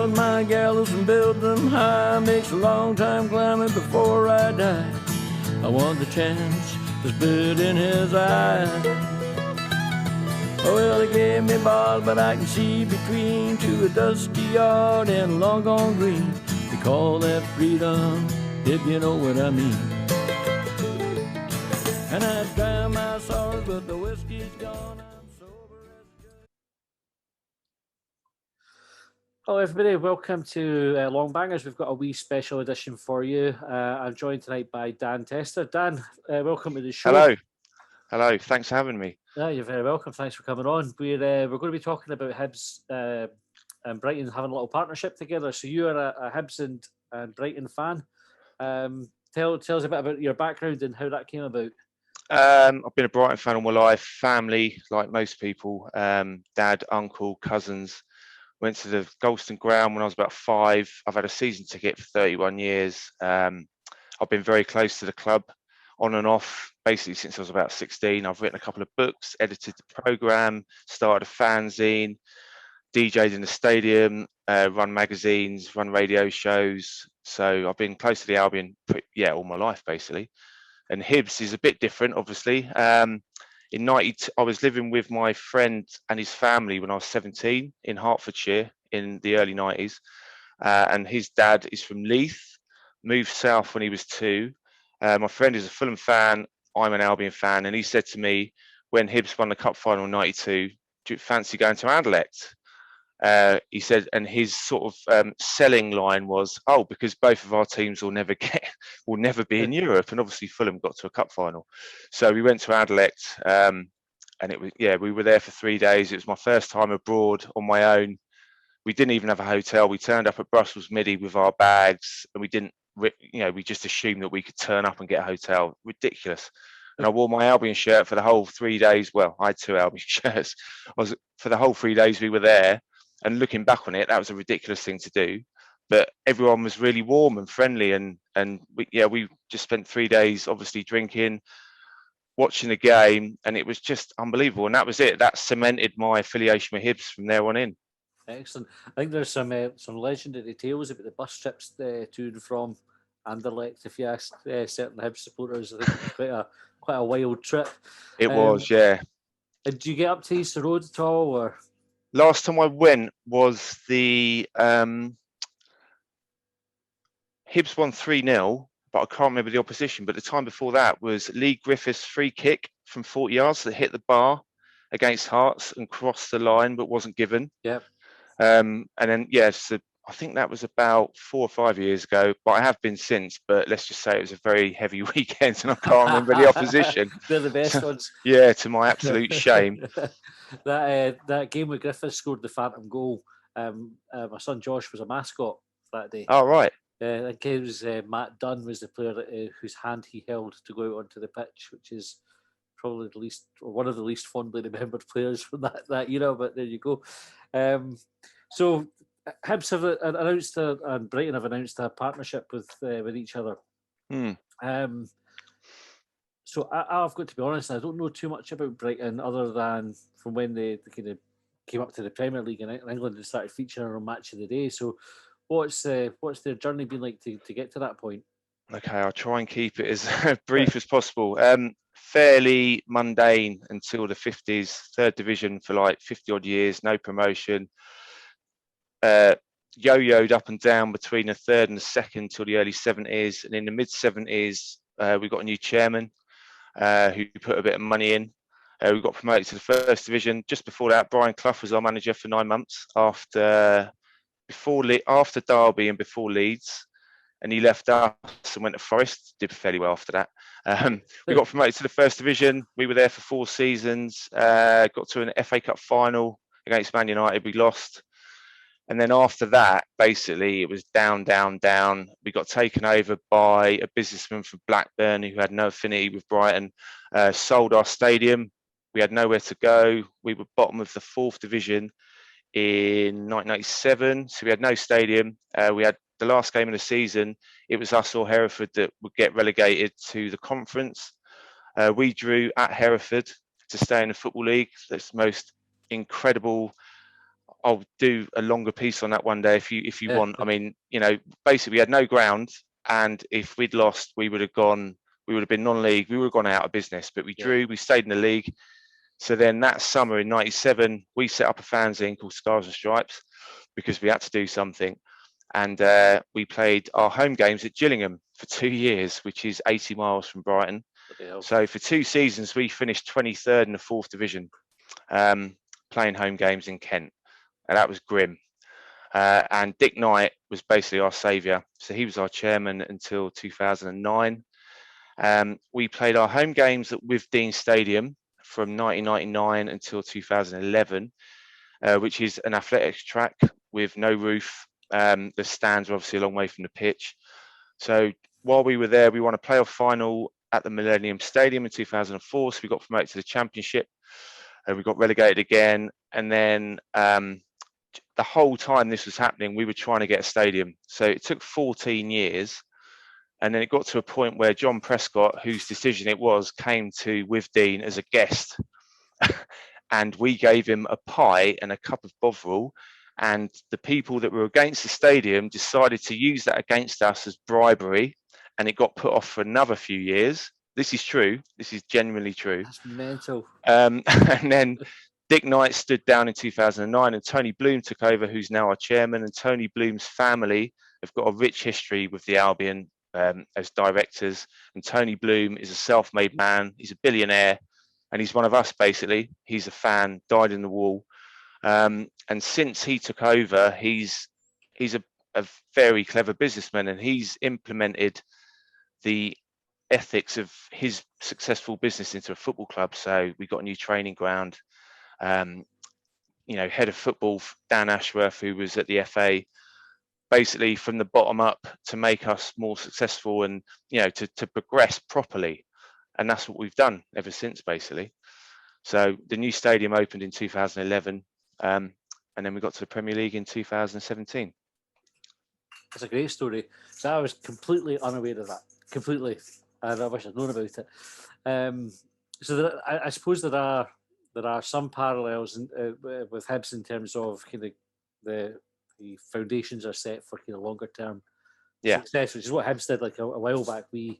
build my gallows and build them high. Makes a long time climbing before I die. I want the chance to spit in his eye. Oh, well, they gave me balls, but I can see between to a dusty yard and a long gone green. They call that freedom, if you know what I mean. And I dry my sorrows, but the whiskey's gone. I'm sober as good. Hello everybody, welcome to Longbangers. We've got a wee special edition for you. I'm joined tonight by Dan Tester. Dan, welcome to the show. Hello, thanks for having me. Yeah, you're very welcome. Thanks for coming on. We're going to be talking about Hibs and Brighton having a little partnership together. So you are a Hibs and Brighton fan. Tell us a bit about your background and how that came about. I've been a Brighton fan all my life. Family, like most people, dad, uncle, cousins. Went to the Golston Ground when I was about 5. I've had a season ticket for 31 years. I've been very close to the club, on and off, basically since I was about 16. I've written a couple of books, edited the programme, started a fanzine, DJ'd in the stadium, run magazines, run radio shows. So I've been close to the Albion, all my life basically. And Hibs is a bit different, obviously. In 90, I was living with my friend and his family when I was 17 in Hertfordshire in the early 90s. And his dad is from Leith, moved south when he was 2. My friend is a Fulham fan, I'm an Albion fan. And he said to me, when Hibs won the cup final in 92, do you fancy going to Anderlecht? He said, and his sort of selling line was, oh, because both of our teams will never be in Europe, and obviously Fulham got to a cup final. So we went to Anderlecht, and it was we were there for 3 days. It was my first time abroad on my own. We didn't even have a hotel. We turned up at Brussels Midi with our bags, and we just assumed that we could turn up and get a hotel. Ridiculous. And I wore my Albion shirt for the whole 3 days. Well, I had 2 Albion shirts. For the whole 3 days we were there. And looking back on it, that was a ridiculous thing to do. But everyone was really warm and friendly, and we just spent 3 days obviously drinking, watching the game, and it was just unbelievable. And that was it. That cemented my affiliation with Hibs from there on in. Excellent. I think there's some legendary tales about the bus trips to and from Anderlecht. If you ask certain Hibs supporters, I think it was quite a wild trip. It was, yeah. And did you get up to Easter Road at all, or? Last time I went was the Hibs won 3-0, but I can't remember the opposition. But the time before that was Lee Griffiths' free kick from 40 yards that hit the bar against Hearts and crossed the line, but wasn't given. Yeah. And then, so I think that was about 4 or 5 years ago, but I have been since. But let's just say it was a very heavy weekend, and I can't remember the opposition. They're the best ones. Yeah, to my absolute shame. That game where Griffiths scored the phantom goal. My son Josh was a mascot that day. Oh, right. I think it was Matt Dunn was the player whose hand he held to go out onto the pitch, which is probably the least, or one of the least fondly remembered players from that era. But there you go. So Hibs have announced and Brighton have announced a partnership with each other. So I've got to be honest, I don't know too much about Brighton other than from when they kind of came up to the Premier League in England and started featuring on Match of the Day. So what's their journey been like to get to that point? Okay, I'll try and keep it as brief as possible. Fairly mundane until the 50s, third division for like 50 odd years, no promotion. Yo-yoed up and down between the third and the second till the early 70s. And in the mid 70s, we got a new chairman who put a bit of money in. We got promoted to the first division. Just before that, Brian Clough was our manager for 9 months after Derby and before Leeds. And he left us and went to Forest, did fairly well after that. We got promoted to the first division. We were there for 4 seasons, got to an FA Cup final against Man United. We lost. And then after that, basically, it was down, down, down. We got taken over by a businessman from Blackburn who had no affinity with Brighton, sold our stadium. We had nowhere to go. We were bottom of the 4th division in 1997. So we had no stadium. We had the last game of the season. It was us or Hereford that would get relegated to the conference. We drew at Hereford to stay in the Football League. That's the most incredible. I'll do a longer piece on that one day if you Yeah. want. I mean, basically we had no ground, and if we'd lost, we would have been non-league. We would have gone out of business. But we drew. We stayed in the league. So then that summer in '97, we set up a fanzine called Stars and Stripes because we had to do something. And we played our home games at Gillingham for 2 years, which is 80 miles from Brighton. So for 2 seasons, we finished 23rd in the 4th division, playing home games in Kent. And that was grim. And Dick Knight was basically our saviour. So he was our chairman until 2009. We played our home games at Withdean Stadium from 1999 until 2011, which is an athletics track with no roof. The stands are obviously a long way from the pitch. So while we were there, we won a playoff final at the Millennium Stadium in 2004. So we got promoted to the Championship. We got relegated again. And then the whole time this was happening, we were trying to get a stadium. So it took 14 years. And then it got to a point where John Prescott, whose decision it was, came to Withdean as a guest. And we gave him a pie and a cup of Bovril. And the people that were against the stadium decided to use that against us as bribery. And it got put off for another few years. This is true. This is genuinely true. That's mental. And then Dick Knight stood down in 2009 and Tony Bloom took over, who's now our chairman. And Tony Bloom's family have got a rich history with the Albion as directors. And Tony Bloom is a self-made man. He's a billionaire. And he's one of us, basically. He's a fan, died in the wall. And since he took over, he's a very clever businessman, and he's implemented the ethics of his successful business into a football club. So we got a new training ground. Head of football, Dan Ashworth, who was at the FA, basically from the bottom up to make us more successful and, to progress properly. And that's what we've done ever since, basically. So the new stadium opened in 2011, and then we got to the Premier League in 2017. That's a great story. So I was completely unaware of that. Completely. And I wish I'd known about it. So I suppose there are some parallels with Hibs in terms of kind of the foundations are set for kind of longer term success, which is what Hibs did like a while back. We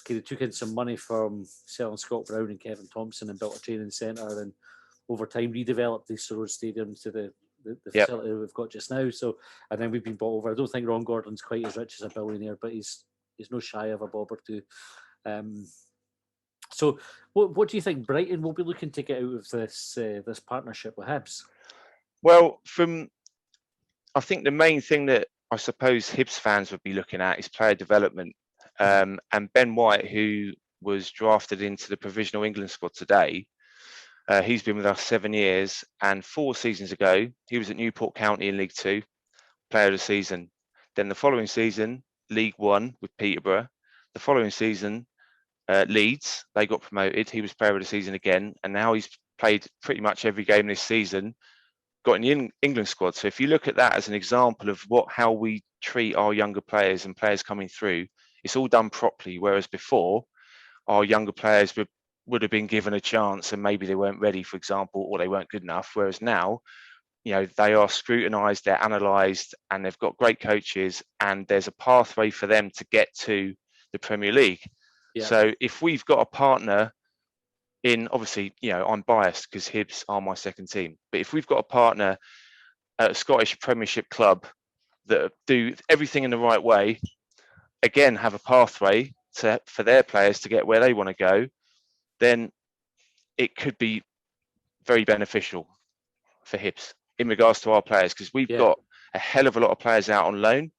kind of took in some money from selling Scott Brown and Kevin Thompson and built a training centre, and over time redeveloped the Easter Road Stadium to the facility we've got just now. So, and then we've been bought over. I don't think Ron Gordon's quite as rich as a billionaire, but he's no shy of a bob or two. So what do you think Brighton will be looking to get out of this partnership with Hibs? Well, I think the main thing that I suppose Hibs fans would be looking at is player development. And Ben White, who was drafted into the provisional England squad today, he's been with us 7 years, and 4 seasons ago, he was at Newport County in League 2, player of the season. Then the following season, League 1 with Peterborough. The following season, Leeds, they got promoted. He was player of the season again, and now he's played pretty much every game this season, got in the England squad. So if you look at that as an example of how we treat our younger players and players coming through, it's all done properly. Whereas before, our younger players would have been given a chance and maybe they weren't ready, for example, or they weren't good enough. Whereas now, they are scrutinised, they're analysed, and they've got great coaches, and there's a pathway for them to get to the Premier League. Yeah. So if we've got a partner in, obviously, I'm biased because Hibs are my second team, but if we've got a partner at a Scottish Premiership club that do everything in the right way, again, have a pathway for their players to get where they want to go, then it could be very beneficial for Hibs in regards to our players, because we've got a hell of a lot of players out on loan.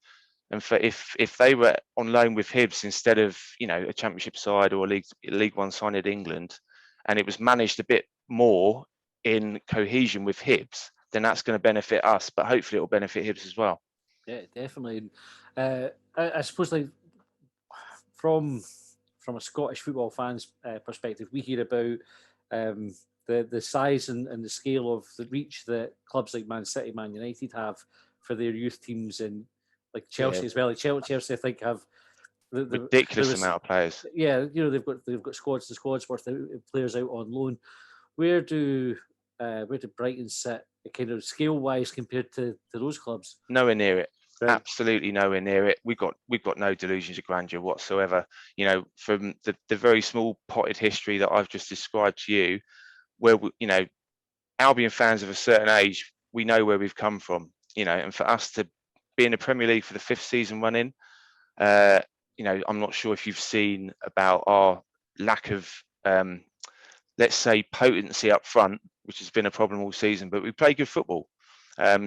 And if they were on loan with Hibs instead of a Championship side or a League One side in England, and it was managed a bit more in cohesion with Hibs, then that's going to benefit us. But hopefully, it will benefit Hibs as well. Yeah, definitely. I suppose, like from a Scottish football fan's perspective, we hear about the size and the scale of the reach that clubs like Man City, Man United have for their youth teams, and like Chelsea as well. Like Chelsea, I think, have the ridiculous amount of players. Yeah, they've got squads worth of players out on loan. Where do Brighton sit kind of scale-wise compared to those clubs? Nowhere near it. Right. Absolutely nowhere near it. We've got no delusions of grandeur whatsoever. You know, from the very small potted history that I've just described to you, where you know, Albion fans of a certain age, we know where we've come from. You know, and for us to be in the Premier League for the 5th season running, you know, I'm not sure if you've seen about our lack of, let's say, potency up front, which has been a problem all season. But we play good football.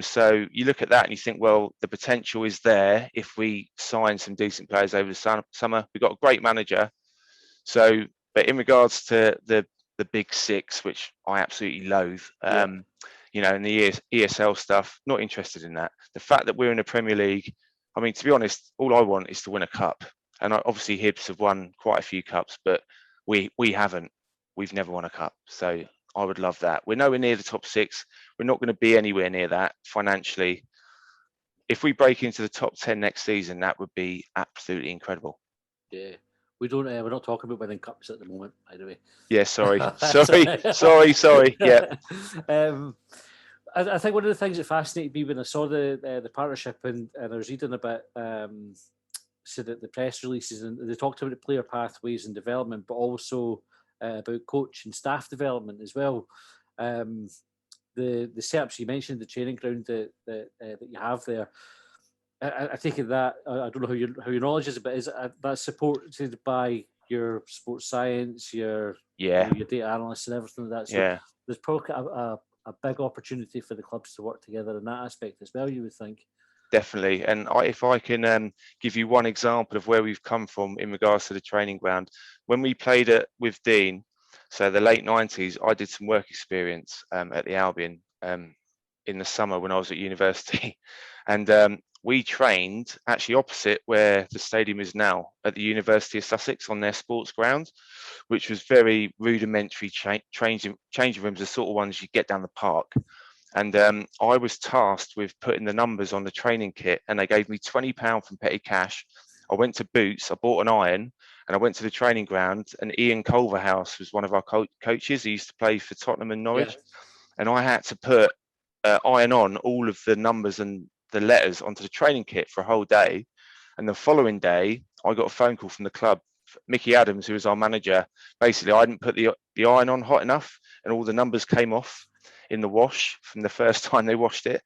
So you look at that and you think, well, the potential is there if we sign some decent players over the summer. We've got a great manager. So, but in regards to the big six, which I absolutely loathe, you know, and the ESL stuff, not interested in that. The fact that we're in the Premier League, I mean, to be honest, all I want is to win a cup. And obviously Hibs have won quite a few cups, but we haven't. We've never won a cup. So I would love that. We're nowhere near the top 6. We're not going to be anywhere near that financially. If we break into the top 10 next season, that would be absolutely incredible. Yeah. We're not talking about winning cups at the moment, by the way. Yeah, sorry. sorry. Yeah. I think one of the things that fascinated me when I saw the partnership and I was reading about said that the press releases, and they talked about the player pathways and development, but also about coach and staff development as well. The setups you mentioned, the training ground that you have there, I take it that I don't know how your knowledge is, but is that supported by your sports science, your data analysts and everything like that? So there's probably a big opportunity for the clubs to work together in that aspect as well, you would think. Definitely. And if I can give you one example of where we've come from in regards to the training ground, when we played with Dean, so the late 90s, I did some work experience at the Albion in the summer when I was at university. And we trained actually opposite where the stadium is now at the University of Sussex on their sports ground, which was very rudimentary changing rooms, the sort of ones you get down the park. And I was tasked with putting the numbers on the training kit, and they gave me £20 from petty cash. I went to Boots, I bought an iron, and I went to the training ground, and Ian Culverhouse was one of our coaches. He used to play for Tottenham and Norwich. And I had to put iron on all of the numbers and the letters onto the training kit for a whole day. And the following day, I got a phone call from the club. Mickey Adams, who was our manager, basically I didn't put the iron on hot enough, and all the numbers came off in the wash from the first time they washed it.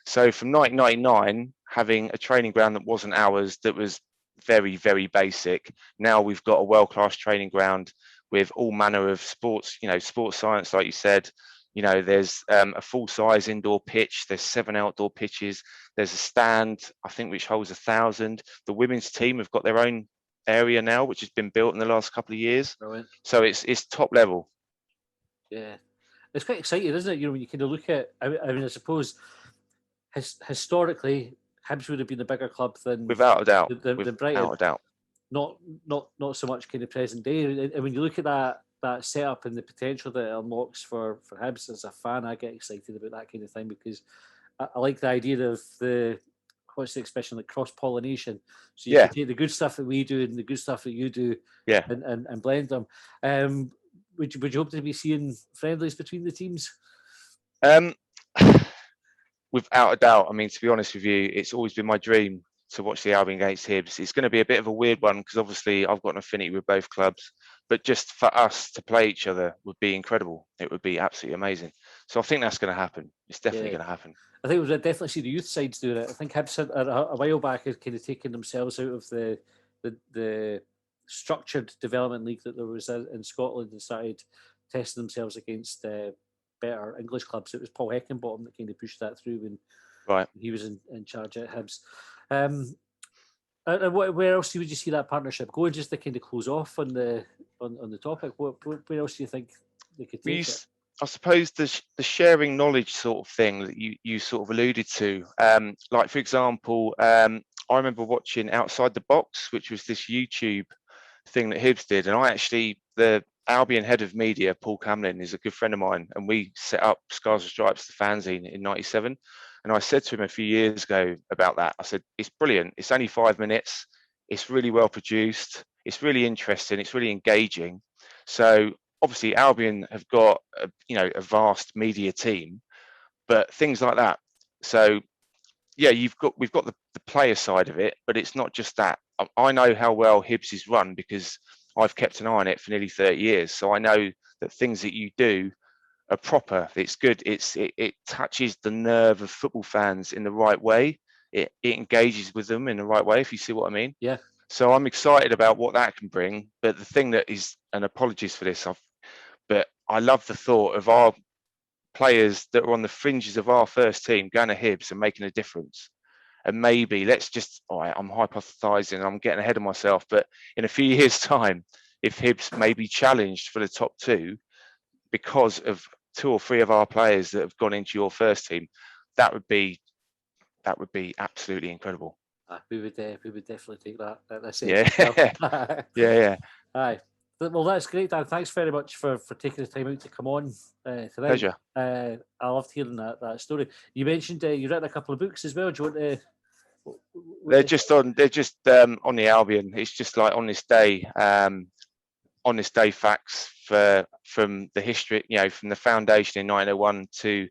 So from 1999, having a training ground that wasn't ours, that was very, very basic. Now we've got a world-class training ground with all manner of sports, you know, sports science, like you said. You know, there's a full-size indoor pitch. There's 7 outdoor pitches. There's a stand, I think, which holds 1,000. The women's team have got their own area now, which has been built in the last couple of years. Brilliant. So it's top level. Yeah, it's quite exciting, isn't it? You know, when you kind of look at, I mean, I suppose historically, Hibs would have been a bigger club than without a doubt. Than Brighton. Without a doubt. Not so much kind of present day. And when you look at that setup and the potential that it unlocks for Hibs, as a fan, I get excited about that kind of thing, because I like the idea of what's the expression, like cross-pollination. So you can take the good stuff that we do and the good stuff that you do, and blend them. Would you hope to be seeing friendlies between the teams? Without a doubt. I mean, to be honest with you, it's always been my dream to watch the Albion against Hibs. It's going to be a bit of a weird one because obviously I've got an affinity with both clubs, but just for us to play each other would be incredible. It would be absolutely amazing. So I think that's going to happen. It's definitely going to happen. I think we'll definitely see the youth sides doing it. I think Hibs a while back had kind of taken themselves out of the structured development league that there was in Scotland and started testing themselves against better English clubs. It was Paul Heckingbottom that kind of pushed that through when he was in charge at Hibs. And where else would you see that partnership going? Just to kind of close off on the topic, where else do you think they could take it? I suppose the sharing knowledge sort of thing that you sort of alluded to, like for example, I remember watching Outside the Box, which was this YouTube thing that Hibs did, and the Albion head of media, Paul Camlin, is a good friend of mine, and we set up Scars and Stripes, the fanzine, in '97. And I said to him a few years ago about that, I said, it's brilliant. It's only 5 minutes. It's really well produced. It's really interesting. It's really engaging. So obviously Albion have got a vast media team, but things like that. So yeah, we've got the player side of it, but it's not just that. I know how well Hibs is run because I've kept an eye on it for nearly 30 years. So I know that things that you do are proper. It's good. It touches the nerve of football fans in the right way. It engages with them in the right way, if you see what I mean. Yeah. So I'm excited about what that can bring. But the thing that is, and apologies for this, but I love the thought of our players that are on the fringes of our first team going to Hibs and making a difference. And maybe all right, I'm hypothesizing, I'm getting ahead of myself, but in a few years' time, if Hibs may be challenged for the top 2 because of 2 or 3 of our players that have gone into your first team, that would be absolutely incredible. We would definitely take that at this Yeah. age. Yeah. Aye. Well, that's great, Dan. Thanks very much for taking the time out to come on tonight. Pleasure. I loved hearing that story. You mentioned you've written a couple of books as well. Do you want to? They're just on the Albion. It's just like on this day facts from the history, from the foundation in 1901 to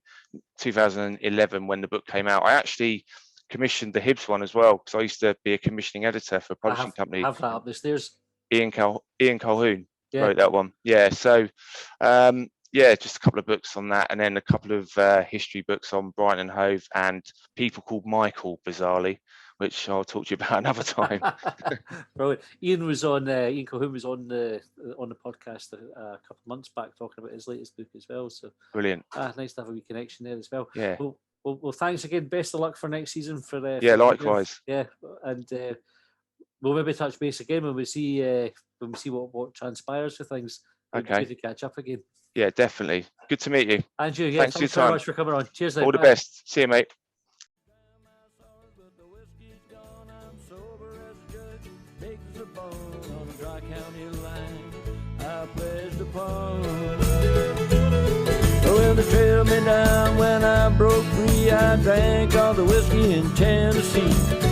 2011 when the book came out. I actually commissioned the Hibs one as well because I used to be a commissioning editor for a publishing company. I have that up the stairs. Ian Calhoun wrote that one. Yeah, so just a couple of books on that, and then a couple of history books on Brighton and Hove and people called Michael, bizarrely, which I'll talk to you about another time. Brilliant. Ian Calhoun was on the podcast a couple of months back talking about his latest book as well. So brilliant. Nice to have a wee connection there as well. Yeah. Well, thanks again. Best of luck for next season. Likewise. Yeah, and we'll maybe touch base again when we see what transpires for things. Okay. To catch up again. Yeah, definitely. Good to meet you. And you, yeah. Thanks very much for coming on. Cheers. All the best. See you, mate. Well, they trailed me down when I broke free. I drank all the whiskey in Tennessee.